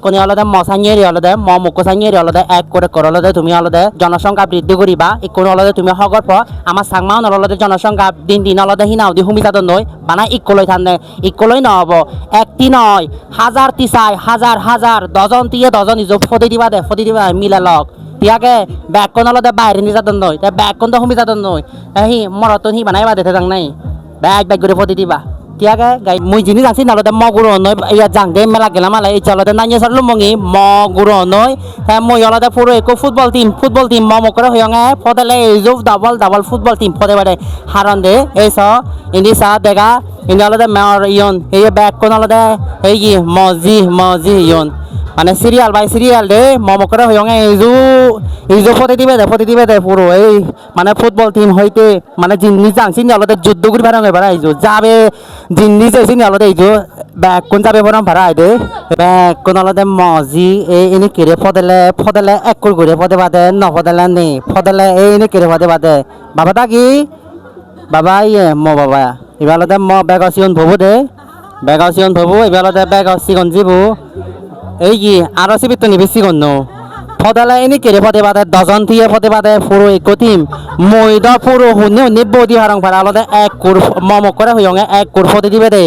কোনি হলদে মশাইয়েরি হলদে মুকসাইয়েরি হলদে এক করে হলদে তুমি হলদে জনসংখ্যা বৃদ্ধি করিবা ইকুন হলদে তুমি হগর পর আমার সাংমাউন হলদে জনসংখ্যা দিন দিন হলদে হিনাউদি হুমিতাদ নই বানা ইকলই থানে ইকলই নহব একটি নয় হাজার তিসাই হাজার হাজার ডজন দিয়ে ডজন ইজো ফদি দিবা মিলা লগ তিয়াকে ব্যাকন হলদে বাইরে নিজাদন নই তা ব্যাকন তো হুমিতাদন নই হি মরতন হি বানাইবা দেখে যাং নাই ব্যাগ করে ফদি দিবা tiaga gai mui jini jangsi nalode mo guru noi iya jangde mela gela mala i chalode nanya sarlu mongi mo guru noi ha mui olode puro eko football team mo kore hoyonge fodele ejo double football team fode bade haronde eso indi sa dega indi olode mer ion ei back kon olode ei mozi ion মানে serial by serial দে মম করে হয়ঙ্গে ইজু ফতে দিবে দে পুরো এই মানে football team হইতে মানে জিন্নি জাংসিন আলাদা যুদ্ধ করি ভাড়া ভাড়া ইজু যাবে জিন্নি যাইছিন আলাদা ইজু ব্যাক কোন যাবে বরং ভাড়া আইদে ব্যাক কোন আলাদা মজি এই এনে কেরে ফদলে এক করে ফদে বাদে ন ফদলে নে ফদলে এই এনে কেরে ফদে বাদে বাবা তা কি বাবা ইয়ে ম বাবা এবার আলাদা ম ব্যাগ আসিয়ন ভবু দে ব্যাগ আসিয়ন ভবু এবার আলাদা ব্যাগ আসিগন জিবু এই কি আরো সিবি তো নিবেছি গন্ন ফদালা এনি কেরে ফদে বাদে ডজন থিয়ে ফদে বাদে পুরো একটিম মইদা পুরো হুনে বদি হারং ভাড়া আলাদা এক কুর মম করে হইয়ঙে এক কুর ফদে দিবে দে